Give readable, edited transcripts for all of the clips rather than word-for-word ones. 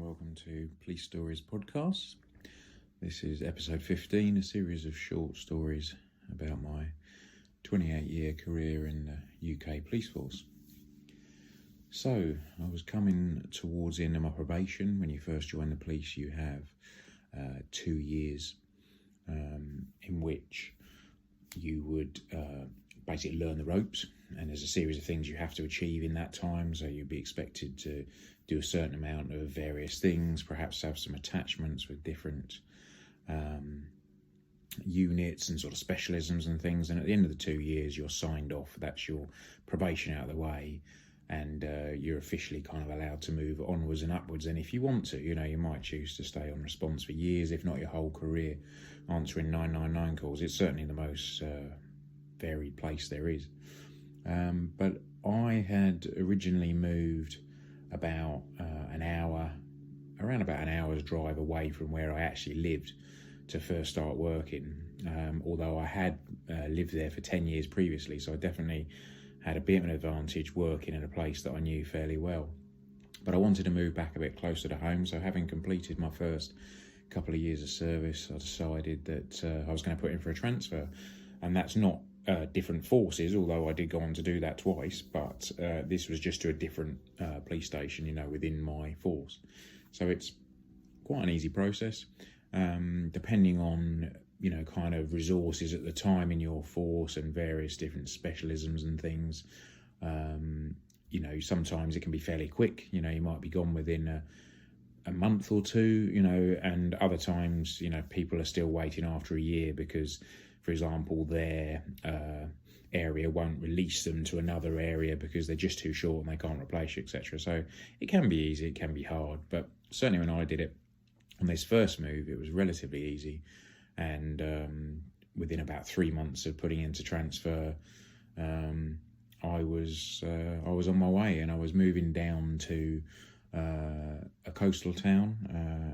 welcome to Police Stories podcast. This is episode 15, a series of short stories about my 28-year career in the UK police force. So, I was coming towards the end of my probation. When you first join the police, you have 2 years in which you would basically learn the ropes, and there's a series of things you have to achieve in that time. So you'd be expected to do a certain amount of various things, perhaps have some attachments with different units and sort of specialisms and things. And at the end of the 2 years, you're signed off. That's your probation out of the way, and you're officially kind of allowed to move onwards and upwards. And if you want to, you might choose to stay on response for years, if not your whole career, answering 999 calls. It's certainly the most varied place there is. But I had originally moved about around about an hour's drive away from where I actually lived to first start working, although I had lived there for 10 years previously, so I definitely had a bit of an advantage working in a place that I knew fairly well. But I wanted to move back a bit closer to home, so having completed my first couple of years of service, I decided that I was going to put in for a transfer. And that's not different forces, although I did go on to do that twice, but this was just to a different police station, within my force. So it's quite an easy process, depending on, kind of resources at the time in your force and various different specialisms and things. Sometimes it can be fairly quick, you might be gone within a month or two, and other times, people are still waiting after a year because, for example, their area won't release them to another area because they're just too short and they can't replace you, etc. So it can be easy, it can be hard, but certainly when I did it on this first move, it was relatively easy. And within about 3 months of putting into transfer, I was on my way, and I was moving down to a coastal town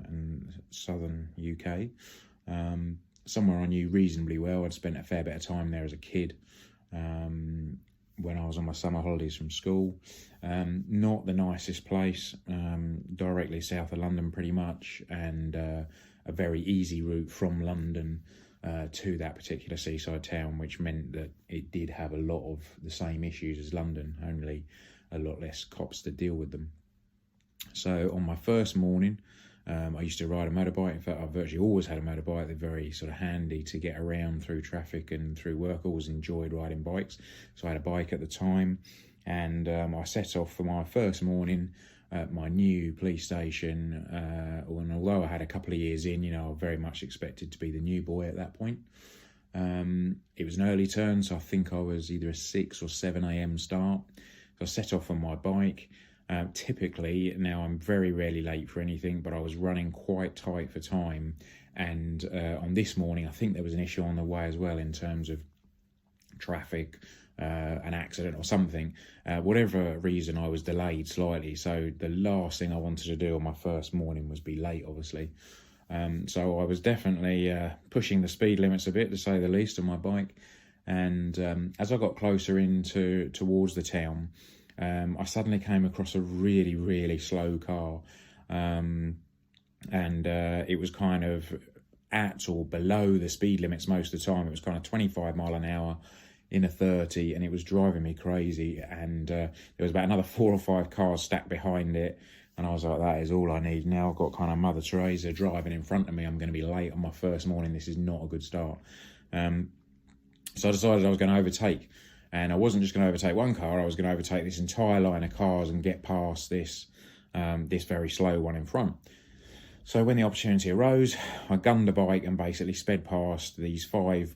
in southern UK, somewhere I knew reasonably well. I'd spent a fair bit of time there as a kid when I was on my summer holidays from school. Not the nicest place, directly south of London pretty much, and a very easy route from London to that particular seaside town, which meant that it did have a lot of the same issues as London, only a lot less cops to deal with them. So on my first morning, I used to ride a motorbike. In fact, I've virtually always had a motorbike. They're very sort of handy to get around through traffic and through work. I always enjoyed riding bikes. So I had a bike at the time, and I set off for my first morning at my new police station. And although I had a couple of years in, I very much expected to be the new boy at that point. It was an early turn, so I think I was either a 6 or 7 a.m. start. So I set off on my bike. Typically, now I'm very rarely late for anything, but I was running quite tight for time. And on this morning, I think there was an issue on the way as well in terms of traffic, an accident or something. Whatever reason, I was delayed slightly. So the last thing I wanted to do on my first morning was be late, obviously. So I was definitely pushing the speed limits a bit, to say the least, on my bike. And as I got closer towards the town, I suddenly came across a really, really slow car, and it was kind of at or below the speed limits most of the time. It was kind of 25 mile an hour in a 30, and it was driving me crazy. And there was about another 4 or 5 cars stacked behind it, and I was like, that is all I need. Now I've got kind of Mother Teresa driving in front of me. I'm going to be late on my first morning. This is not a good start. So I decided I was going to overtake. And I wasn't just going to overtake one car, I was going to overtake this entire line of cars and get past this very slow one in front. So when the opportunity arose, I gunned the bike and basically sped past these 5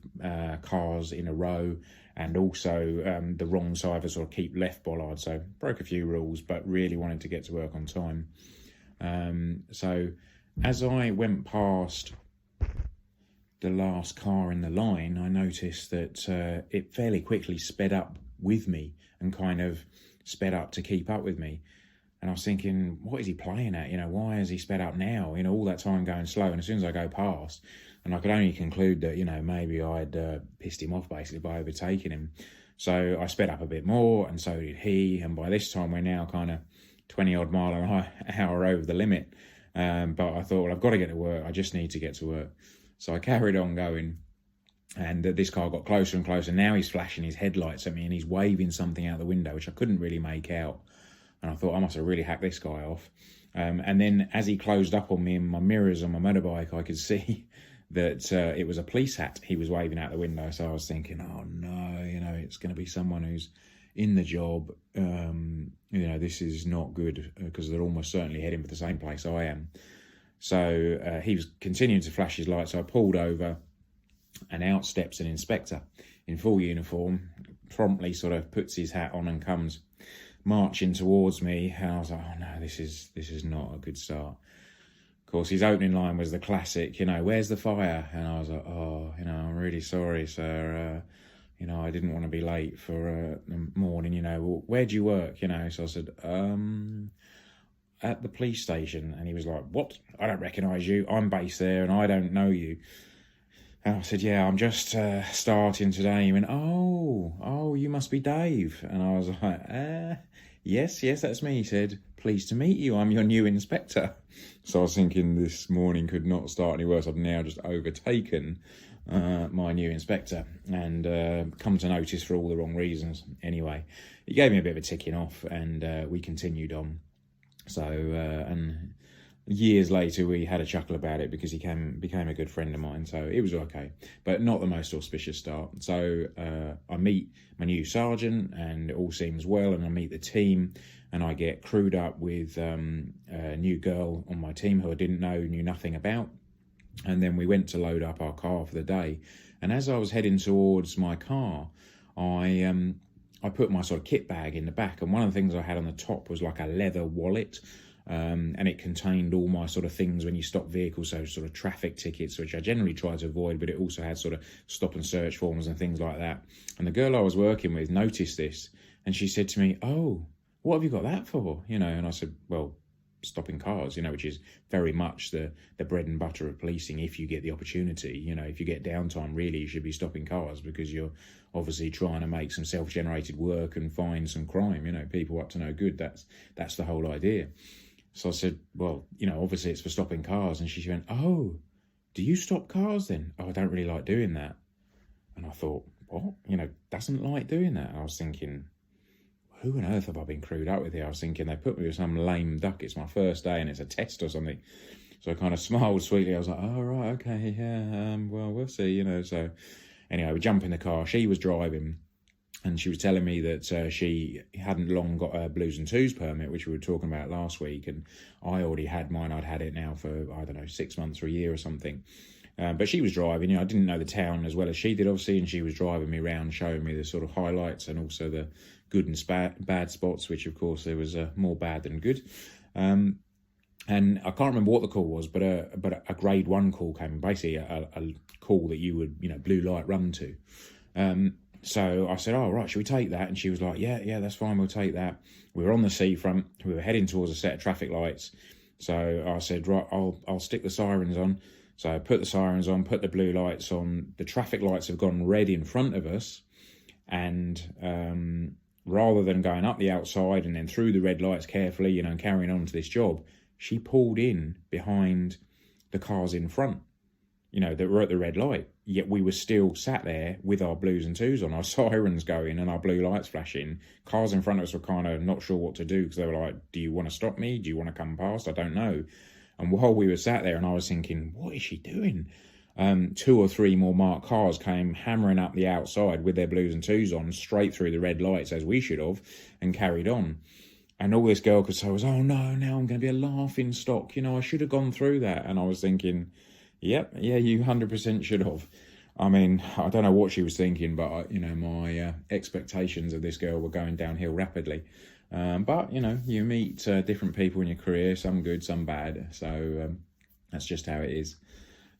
cars in a row, and also the wrong side of sort of keep left bollard. So broke a few rules, but really wanted to get to work on time. So as I went past the last car in the line, I noticed that it fairly quickly sped up with me and kind of sped up to keep up with me. And I was thinking, what is he playing at? Why has he sped up now? All that time going slow. And as soon as I go past, and I could only conclude that, maybe I'd pissed him off basically by overtaking him. So I sped up a bit more, and so did he. And by this time, we're now kind of 20 odd mile an hour over the limit. But I thought, well, I've got to get to work. I just need to get to work. So I carried on going. And this car got closer and closer. Now he's flashing his headlights at me and he's waving something out the window, which I couldn't really make out. And I thought, I must have really hacked this guy off. And then as he closed up on me in my mirrors on my motorbike, I could see that it was a police hat he was waving out the window. So I was thinking, oh no, it's going to be someone who's in the job. This is not good, because they're almost certainly heading for the same place I am. So he was continuing to flash his lights. So I pulled over, and out steps an inspector in full uniform, promptly sort of puts his hat on and comes marching towards me. And I was like, oh no, this is not a good start. Of course, his opening line was the classic, where's the fire? And I was like, oh, I'm really sorry, sir. I didn't want to be late for the morning, where do you work? So I said, at the police station. And he was like, what? I don't recognise you. I'm based there and I don't know you. And I said, yeah, I'm just starting today. He went, oh, you must be Dave. And I was like, yes, that's me. He said, pleased to meet you. I'm your new inspector. So I was thinking this morning could not start any worse. I've now just overtaken my new inspector and come to notice for all the wrong reasons. Anyway, he gave me a bit of a ticking off and we continued on. So, and years later, we had a chuckle about it because he became a good friend of mine. So it was okay, but not the most auspicious start. So I meet my new sergeant and it all seems well. And I meet the team and I get crewed up with a new girl on my team who I knew nothing about. And then we went to load up our car for the day. And as I was heading towards my car, I put my sort of kit bag in the back. And one of the things I had on the top was like a leather wallet. And it contained all my sort of things when you stop vehicles, so sort of traffic tickets, which I generally try to avoid, but it also had sort of stop and search forms and things like that. And the girl I was working with noticed this and she said to me, oh, what have you got that for? And I said, well, stopping cars, which is very much the bread and butter of policing. If you get the opportunity, if you get downtime, really, you should be stopping cars because you're obviously trying to make some self-generated work and find some crime, people up to no good. That's the whole idea. So I said, well, obviously it's for stopping cars. And she went, oh, do you stop cars then? Oh, I don't really like doing that. And I thought, what? Doesn't like doing that. And I was thinking, who on earth have I been crewed up with here? I was thinking they put me with some lame duck. It's my first day and it's a test or something. So I kind of smiled sweetly. I was like, oh, right, okay, yeah, well, we'll see, So anyway, we jump in the car. She was driving. And she was telling me that she hadn't long got a Blues and Twos permit, which we were talking about last week. And I already had mine. I'd had it now for, 6 months or a year or something. But she was driving. I didn't know the town as well as she did, obviously. And she was driving me around, showing me the sort of highlights and also the good and bad spots, which, of course, there was more bad than good. And I can't remember what the call was, but a grade 1 call came, basically a call that you would, blue light run to. So I said, oh, right, should we take that? And she was like, yeah, that's fine, we'll take that. We were on the seafront. We were heading towards a set of traffic lights. So I said, right, I'll stick the sirens on. So I put the sirens on, put the blue lights on. The traffic lights have gone red in front of us. And rather than going up the outside and then through the red lights carefully, and carrying on to this job, she pulled in behind the cars in front, that were at the red light. Yet we were still sat there with our Blues and Twos on, our sirens going and our blue lights flashing. Cars in front of us were kind of not sure what to do because they were like, do you want to stop me? Do you want to come past? I don't know. And while we were sat there and I was thinking, what is she doing? 2 or 3 more marked cars came hammering up the outside with their Blues and Twos on, straight through the red lights as we should have, and carried on. And all this girl could say was, oh no, now I'm going to be a laughing stock. I should have gone through that. And I was thinking, yep, yeah, you 100% should have. I mean, I don't know what she was thinking, but, my expectations of this girl were going downhill rapidly. But, you meet different people in your career, some good, some bad. So that's just how it is.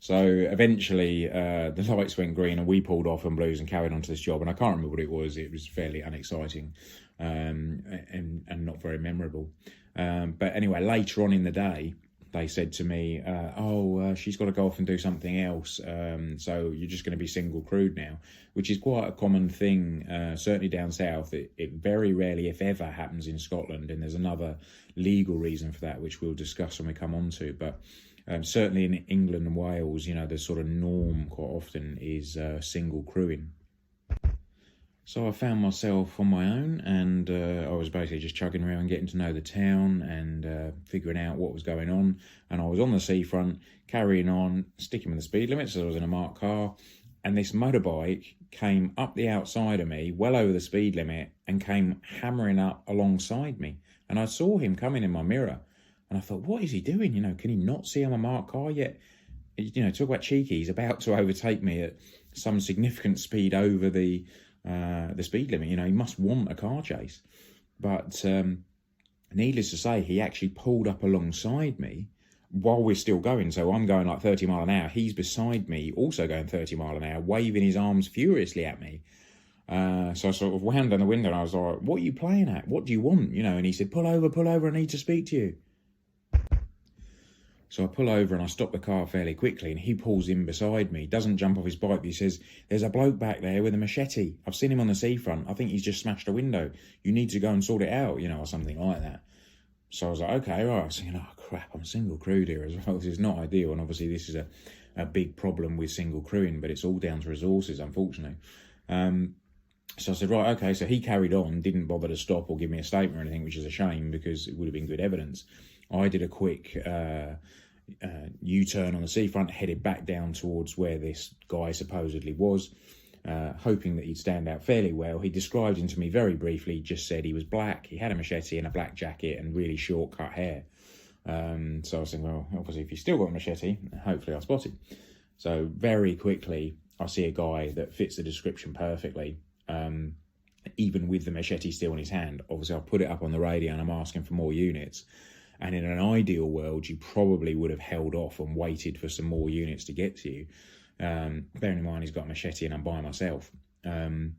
So eventually the lights went green and we pulled off on Blues and carried on to this job. And I can't remember what it was. It was fairly unexciting and not very memorable. But anyway, later on in the day, they said to me, she's got to go off and do something else, so you're just going to be single crewed now, which is quite a common thing, certainly down south. It very rarely, if ever, happens in Scotland, and there's another legal reason for that, which we'll discuss when we come on to. But certainly in England and Wales, the sort of norm quite often is single crewing. So I found myself on my own, and I was basically just chugging around, getting to know the town and figuring out what was going on. And I was on the seafront, carrying on, sticking with the speed limit, so I was in a marked car. And this motorbike came up the outside of me, well over the speed limit, and came hammering up alongside me. And I saw him coming in my mirror. And I thought, what is he doing? Can he not see I'm a marked car yet? Talk about cheeky. He's about to overtake me at some significant speed over the speed limit. He must want a car chase. But needless to say, he actually pulled up alongside me while we're still going. So I'm going like 30 mile an hour. He's beside me, also going 30 mile an hour, waving his arms furiously at me. So I sort of wound down the window and I was like, what are you playing at? What do you want? And he said, pull over, I need to speak to you. So I pull over and I stop the car fairly quickly, and he pulls in beside me, doesn't jump off his bike, but he says, there's a bloke back there with a machete. I've seen him on the seafront. I think he's just smashed a window. You need to go and sort it out, or something like that. So I was like, okay, right. I was thinking, oh crap, I'm single crewed here as well. This is not ideal. And obviously this is a big problem with single crewing, but it's all down to resources, unfortunately. So I said, right, okay. So he carried on, didn't bother to stop or give me a statement or anything, which is a shame because it would have been good evidence. I did a quick U-turn on the seafront, headed back down towards where this guy supposedly was, hoping that he'd stand out fairly well. He described him to me very briefly, just said he was black, he had a machete and a black jacket and really short cut hair. So I was thinking, well, obviously if he's still got a machete, hopefully I'll spot him. So very quickly, I see a guy that fits the description perfectly, even with the machete still in his hand. Obviously I'll put it up on the radio and I'm asking for more units. And in an ideal world, you probably would have held off and waited for some more units to get to you. Bearing in mind he's got a machete and I'm by myself. But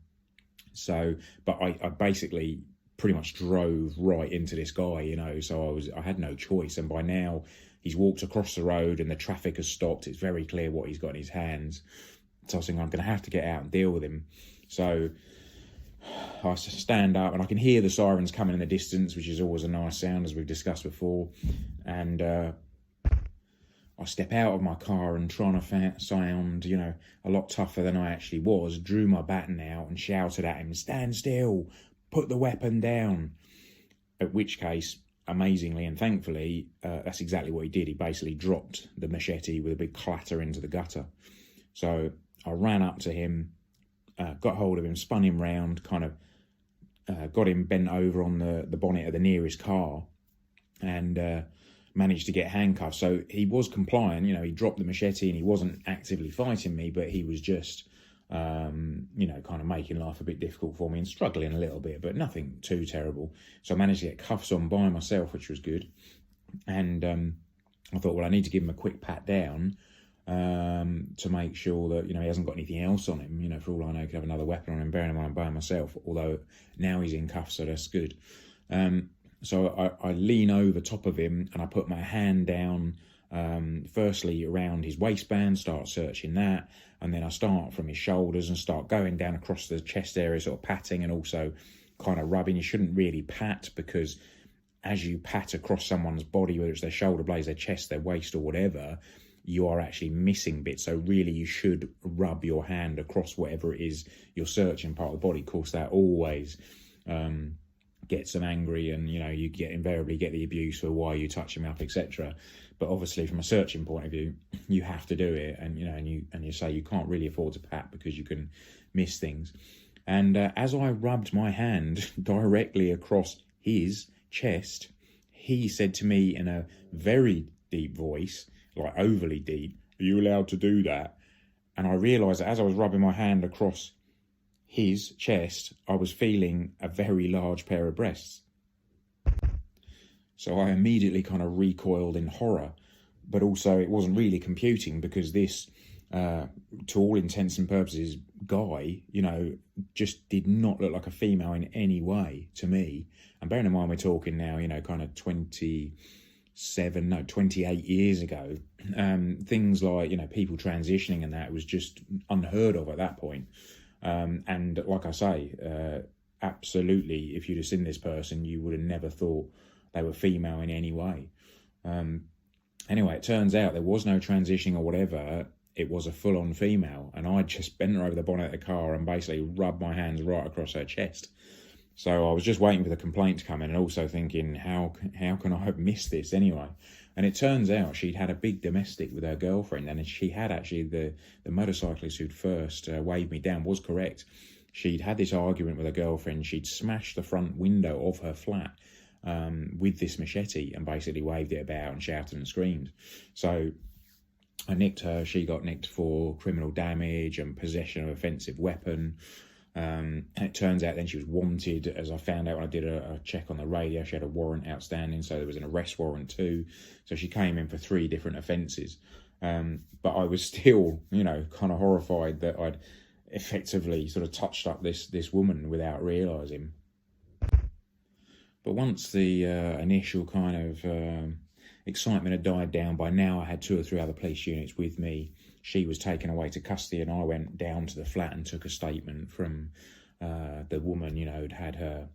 I basically pretty much drove right into this guy, so I had no choice. And by now he's walked across the road and the traffic has stopped. It's very clear what he's got in his hands. So I was thinking, I'm going to have to get out and deal with him. So I stand up and I can hear the sirens coming in the distance, which is always a nice sound, as we've discussed before. And I step out of my car and trying to sound, a lot tougher than I actually was, drew my baton out and shouted at him, stand still, put the weapon down. At which case, amazingly and thankfully, that's exactly what he did. He basically dropped the machete with a big clatter into the gutter. So I ran up to him, got hold of him, spun him round, kind of got him bent over on the bonnet of the nearest car, and managed to get handcuffed. So he was compliant, he dropped the machete and he wasn't actively fighting me, but he was just, kind of making life a bit difficult for me and struggling a little bit, but nothing too terrible. So I managed to get cuffs on by myself, which was good. And I thought, well, I need to give him a quick pat down to make sure that, he hasn't got anything else on him. For all I know, he could have another weapon on him, bearing in mind I'm by myself, although now he's in cuffs, so that's good. So I lean over top of him and I put my hand down, firstly around his waistband, start searching that, and then I start from his shoulders and start going down across the chest area, sort of patting and also kind of rubbing. You shouldn't really pat, because as you pat across someone's body, whether it's their shoulder blades, their chest, their waist or whatever, you are actually missing bits. So really you should rub your hand across whatever it is you're searching, part of the body. Of course, that always gets them angry, and you invariably get the abuse for why you touching me up, etc. But obviously from a searching point of view, you have to do it, and you say you can't really afford to pat because you can miss things. And as I rubbed my hand directly across his chest, he said to me in a very deep voice, like overly deep, "Are you allowed to do that?" And I realised that as I was rubbing my hand across his chest, I was feeling a very large pair of breasts. So I immediately kind of recoiled in horror, but also it wasn't really computing, because this, to all intents and purposes, guy, just did not look like a female in any way to me. And bearing in mind we're talking now, kind of 27 28 years ago, things like, people transitioning and that was just unheard of at that point. And like I say, absolutely, if you'd have seen this person, you would have never thought they were female in any way. Anyway, it turns out there was no transitioning or whatever. It was a full-on female, and I just bent her over the bonnet of the car and basically rubbed my hands right across her chest. So I was just waiting for the complaint to come in, and also thinking, how can I have missed this anyway? And it turns out she'd had a big domestic with her girlfriend, and she had actually, the motorcyclist who'd first waved me down was correct. She'd had this argument with her girlfriend. She'd smashed the front window of her flat with this machete and basically waved it about and shouted and screamed. So I nicked her. She got nicked for criminal damage and possession of offensive weapon. And it turns out then she was wanted, as I found out when I did a check on the radio. She had a warrant outstanding, so there was an arrest warrant too. So she came in for 3 different offences. But I was still, kind of horrified that I'd effectively sort of touched up this woman without realising. But once the initial kind of excitement had died down, by now I had 2 or 3 other police units with me. She was taken away to custody, and I went down to the flat and took a statement from the woman, who'd had her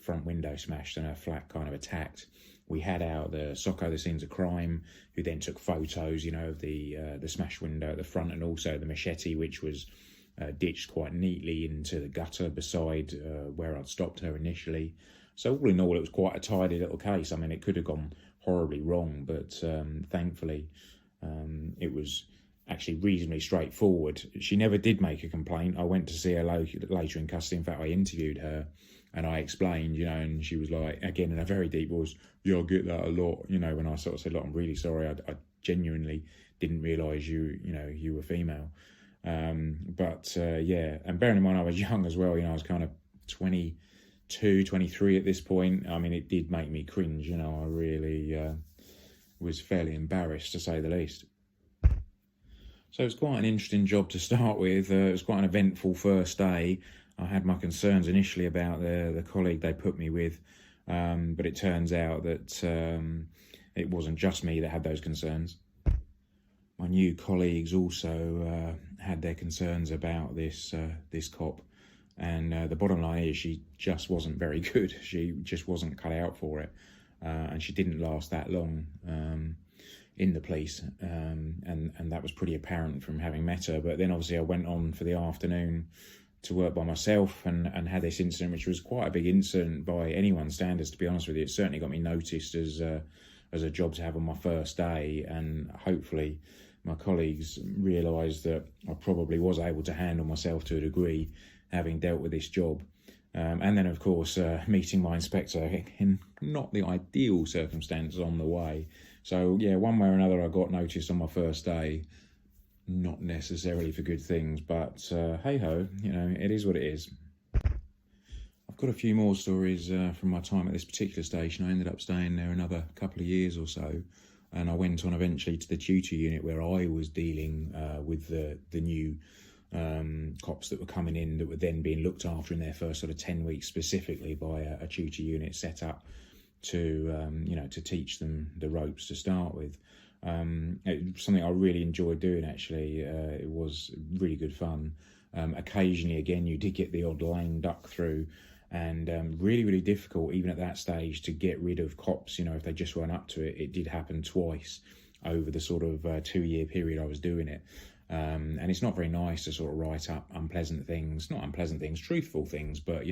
front window smashed and her flat kind of attacked. We had out the SOCO, the scenes of crime, who then took photos, of the smashed window at the front, and also the machete, which was ditched quite neatly into the gutter beside where I'd stopped her initially. So all in all, it was quite a tidy little case. I mean, it could have gone horribly wrong, but thankfully it was actually reasonably straightforward. She never did make a complaint. I went to see her later in custody. In fact, I interviewed her and I explained, and she was like, again in a very deep voice, yeah, I get that a lot, when I sort of said, look, I'm really sorry, I genuinely didn't realise you were female. Yeah, and bearing in mind I was young as well, I was kind of 22, 23 at this point. I mean, it did make me cringe, I really was fairly embarrassed, to say the least. So it was quite an interesting job to start with. It was quite an eventful first day. I had my concerns initially about the colleague they put me with, but it turns out that it wasn't just me that had those concerns. My new colleagues also had their concerns about this cop, and the bottom line is she just wasn't very good. She just wasn't cut out for it, and she didn't last that long in the police, and that was pretty apparent from having met her. But then obviously I went on for the afternoon to work by myself and had this incident, which was quite a big incident by anyone's standards, to be honest with you. It certainly got me noticed as a job to have on my first day, and hopefully my colleagues realised that I probably was able to handle myself to a degree, having dealt with this job. And then, of course, meeting my inspector in not the ideal circumstances on the way. So, yeah, one way or another, I got noticed on my first day. Not necessarily for good things, but hey-ho, it is what it is. I've got a few more stories from my time at this particular station. I ended up staying there another couple of years or so, and I went on eventually to the tutor unit where I was dealing with the new cops that were coming in, that were then being looked after in their first sort of 10 weeks specifically by a tutor unit set up to to teach them the ropes to start with. It was something I really enjoyed doing, actually. It was really good fun. Occasionally, again, you did get the odd lame duck through, and really, really difficult, even at that stage, to get rid of cops, if they just weren't up to it. It did happen twice over the sort of 2-year period I was doing it. And it's not very nice to sort of write up unpleasant things, not unpleasant things, truthful things, but,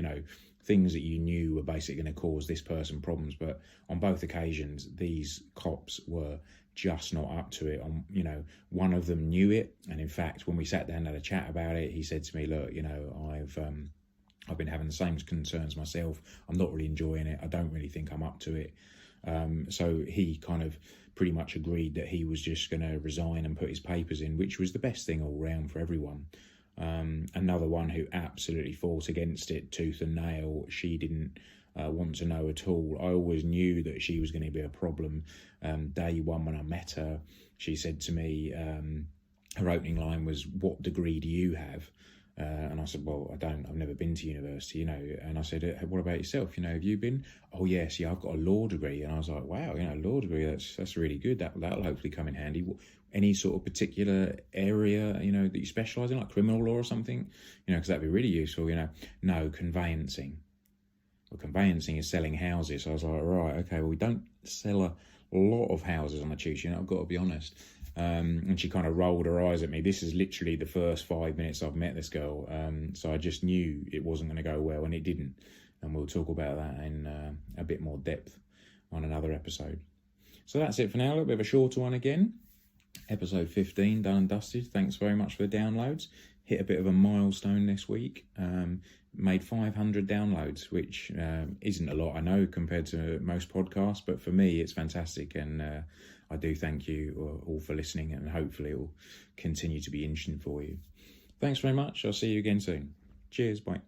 things that you knew were basically going to cause this person problems. But on both occasions, these cops were just not up to it. One of them knew it, and in fact, when we sat down and had a chat about it, he said to me, look, I've been having the same concerns myself. I'm not really enjoying it. I don't really think I'm up to it. So he kind of pretty much agreed that he was just going to resign and put his papers in, which was the best thing all round for everyone. Another one who absolutely fought against it tooth and nail. She didn't want to know at all. I always knew that she was going to be a problem. Day one when I met her, she said to me, her opening line was, "What degree do you have?" And I said, well, I've never been to university, And I said, what about yourself? Have you been? Oh, yes, yeah, I've got a law degree. And I was like, wow, law degree, that's really good. That'll hopefully come in handy. Any sort of particular area, that you specialise in, like criminal law or something, because that'd be really useful, No, conveyancing. Well, conveyancing is selling houses. So I was like, right, okay, well, we don't sell a lot of houses on the Tuesday, I've got to be honest. And she kind of rolled her eyes at me. This is literally the first 5 minutes I've met this girl. So I just knew it wasn't going to go well, and it didn't. And we'll talk about that in a bit more depth on another episode. So that's it for now. A little bit of a shorter one again. Episode 15, done and dusted. Thanks very much for the downloads. Hit a bit of a milestone this week. Made 500 downloads, which isn't a lot, I know, compared to most podcasts, but for me it's fantastic, and I do thank you all for listening, and hopefully it will continue to be interesting for you. Thanks very much. I'll see you again soon. Cheers, bye.